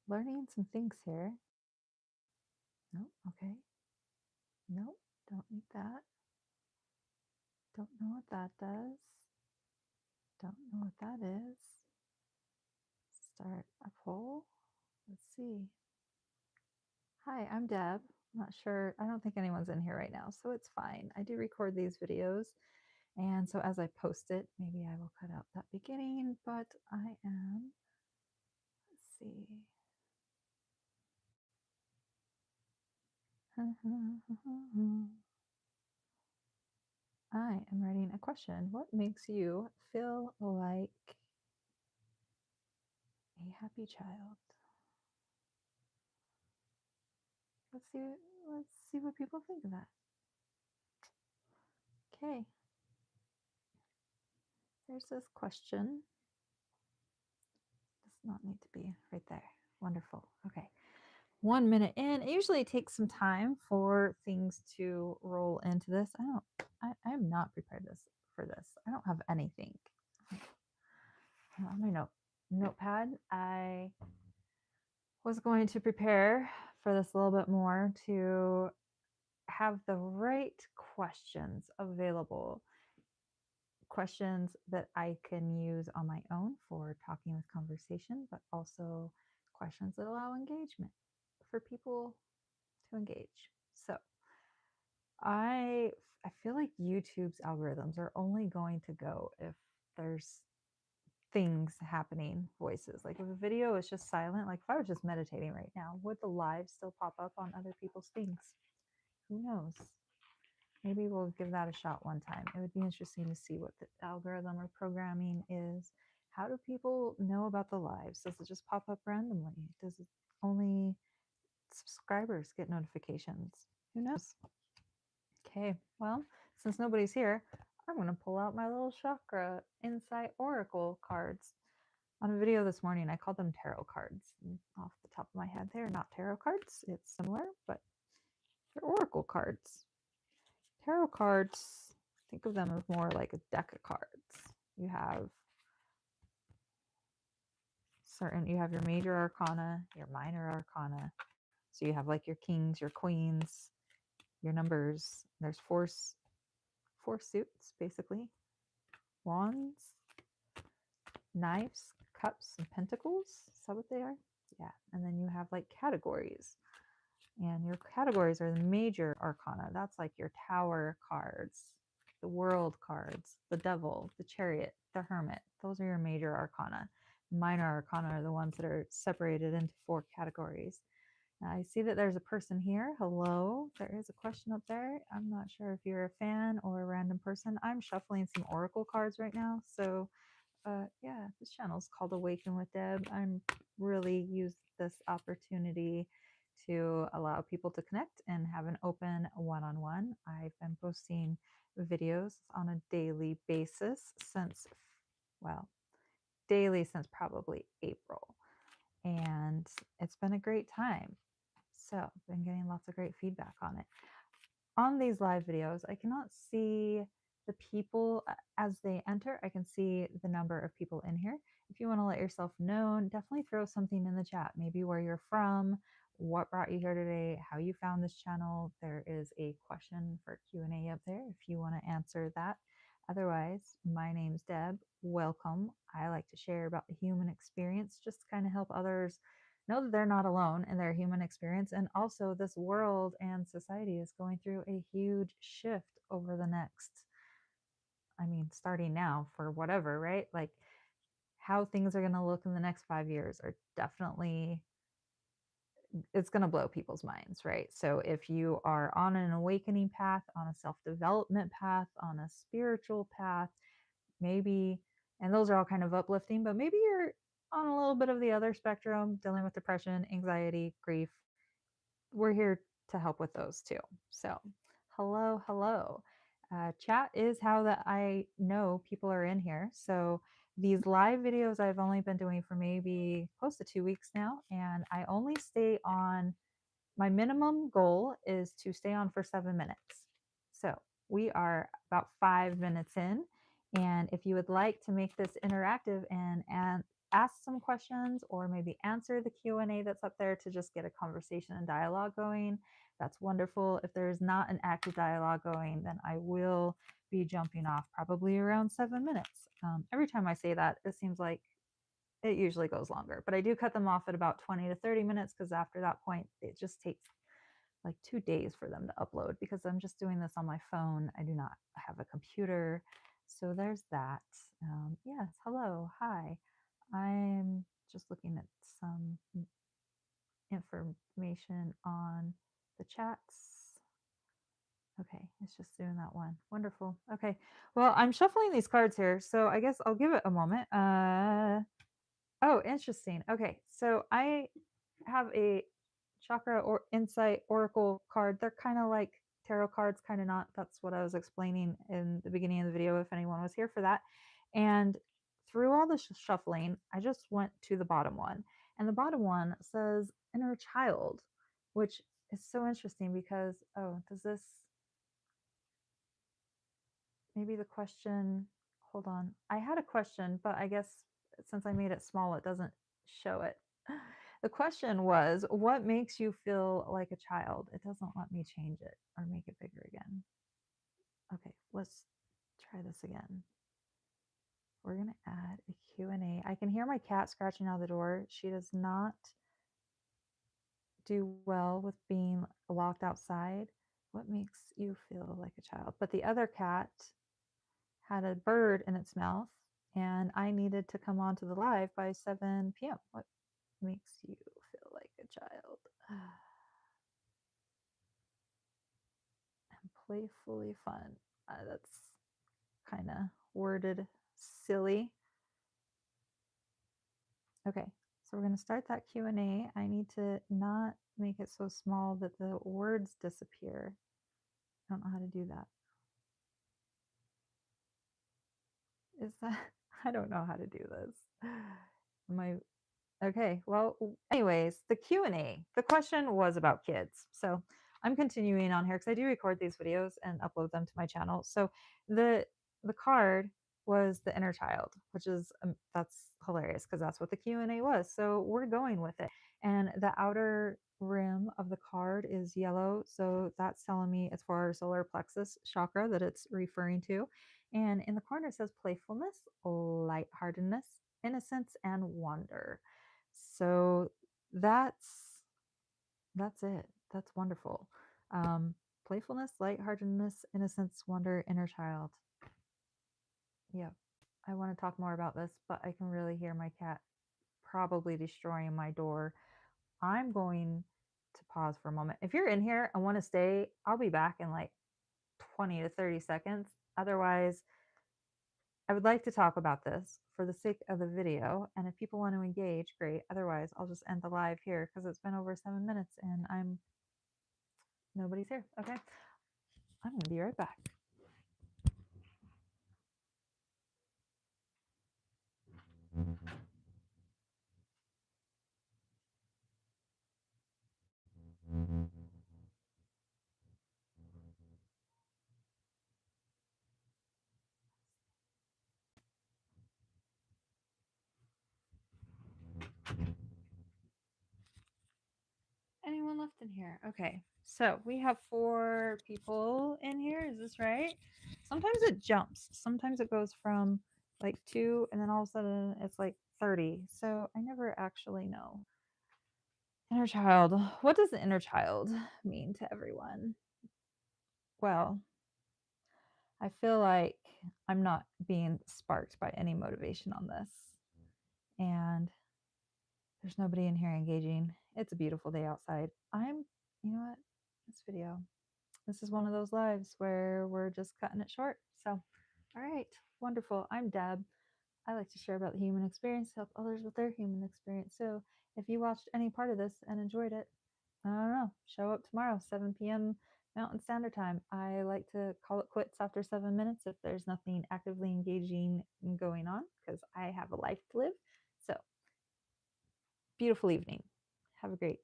learning some things here. No, okay. No, don't need that. Don't know what that does. Don't know what that is. Start a poll. Let's see. Hi, I'm Deb. I'm not sure. I don't think anyone's in here right now, so it's fine. I do record these videos. And so as I post it, maybe I will cut out that beginning, but I am, let's see. I am writing a question. What makes you feel like a happy child? Let's see. Let's see what people think of that. Okay. There's this question. Does not need to be right there. Wonderful. Okay. 1 minute in. It usually takes some time for things to roll into this. I'm not prepared for this. I don't have anything on my notepad. I was going to prepare for this a little bit more to have the right questions available, questions that I can use on my own for talking with conversation, but also questions that allow engagement for people to engage. So I I feel like YouTube's algorithms are only going to go if there's things happening, voices. Like if a video is just silent, like if I was just meditating right now, would the live still pop up on other people's things? Who knows? Maybe we'll give that a shot one time. It would be interesting to see what the algorithm or programming is. How do people know about the lives? Does it just pop up randomly? Does it only subscribers get notifications? Who knows? Okay, well, since nobody's here, I'm going to pull out my little chakra insight oracle cards. On a video this morning, I called them tarot cards. And off the top of my head, they're not tarot cards. It's similar, but they're oracle cards. Tarot cards, think of them as more like a deck of cards. You have you have your major arcana, your minor arcana. So you have like your kings, your queens, your numbers. There's four suits basically. Wands, knives, cups, and pentacles. Is that what they are? Yeah. And then you have like categories. And your categories are the major arcana. That's like your tower cards, the world cards, the devil, the chariot, the hermit. Those are your major arcana. Minor arcana are the ones that are separated into 4 categories. Now, I see that there's a person here. Hello. There is a question up there. I'm not sure if you're a fan or a random person. I'm shuffling some oracle cards right now. So yeah, this channel is called Awaken with Deb. I'm really use this opportunity to allow people to connect and have an open one-on-one. I've been posting videos on a daily basis since, well, daily since probably April. And it's been a great time. So I've been getting lots of great feedback on it. On these live videos, I cannot see the people as they enter. I can see the number of people in here. If you want to let yourself known, definitely throw something in the chat, maybe where you're from, what brought you here today, how you found this channel. There is a question for Q&A up there if you want to answer that. Otherwise, my name's Deb. Welcome. I like to share about the human experience, just to kind of help others know that they're not alone in their human experience. And also, this world and society is going through a huge shift over the next, starting now for whatever, right? Like how things are going to look in the next 5 years are definitely, it's going to blow people's minds, right? So if you are on an awakening path, on a self-development path, on a spiritual path, maybe, and those are all kind of uplifting, but maybe you're on a little bit of the other spectrum, dealing with depression, anxiety, grief. We're here to help with those too. So hello. Chat is how that I know people are in here. So these live videos I've only been doing for maybe close to 2 weeks now, and I only stay on, my minimum goal is to stay on for 7 minutes. So we are about 5 minutes in. And if you would like to make this interactive and ask some questions or maybe answer the Q&A that's up there to just get a conversation and dialogue going, that's wonderful. If there's not an active dialogue going, then I will be jumping off probably around 7 minutes. Every time I say that, it seems like it usually goes longer, but I do cut them off at about 20 to 30 minutes because after that point, it just takes like 2 days for them to upload because I'm just doing this on my phone. I do not have a computer. So there's that. Yes, hello, hi. I'm just looking at some information on the chats. Okay, it's just doing that one. Wonderful. Okay, well, I'm shuffling these cards here, so I guess I'll give it a moment. Oh, interesting. Okay, so I have a chakra or insight oracle card. They're kind of like tarot cards, kind of not. That's what I was explaining in the beginning of the video if anyone was here for that. And through all the shuffling, I just went to the bottom one. And the bottom one says inner child, which is so interesting because, oh, does this maybe the question, hold on. I had a question, but I guess since I made it small, it doesn't show it. The question was, what makes you feel like a child? It doesn't let me change it or make it bigger again. Okay, let's try this again. We're going to add a Q&A. I can hear my cat scratching out the door. She does not do well with being locked outside. What makes you feel like a child? But the other cat had a bird in its mouth, and I needed to come onto the live by 7 p.m. What makes you feel like a child? And playfully fun. That's kind of worded silly. Okay, so we're going to start that Q&A. I need to not make it so small that the words disappear. I don't know how to do that. Is that, I don't know how to do this. My Okay, well, anyways, the Q&A, the question was about kids. So I'm continuing on here because I do record these videos and upload them to my channel. So the card was the inner child, which is that's hilarious because that's what the Q&A was. So we're going with it. And the outer rim of the card is yellow, so that's telling me it's for our solar plexus chakra that it's referring to. And in the corner it says playfulness, lightheartedness, innocence, and wonder. So that's it. That's wonderful. Playfulness, lightheartedness, innocence, wonder, inner child. Yeah. I want to talk more about this, but I can really hear my cat probably destroying my door. I'm going to pause for a moment. If you're in here and want to stay, I'll be back in like 20 to 30 seconds. Otherwise, I would like to talk about this for the sake of the video. And if people want to engage, great. Otherwise, I'll just end the live here because it's been over 7 minutes and nobody's here. Okay. I'm going to be right back. Anyone left in here? Okay. So we have 4 people in here. Is this right? Sometimes it jumps. Sometimes it goes from like 2 and then all of a sudden it's like 30. So I never actually know. Inner child. What does the inner child mean to everyone? Well, I feel like I'm not being sparked by any motivation on this. And there's nobody in here engaging. It's a beautiful day outside. You know what? This is one of those lives where we're just cutting it short. So, all right, wonderful. I'm Deb. I like to share about the human experience, help others with their human experience. So, if you watched any part of this and enjoyed it, I don't know, show up tomorrow, 7 p.m. Mountain Standard Time. I like to call it quits after 7 minutes if there's nothing actively engaging going on because I have a life to live. So, beautiful evening. Have a great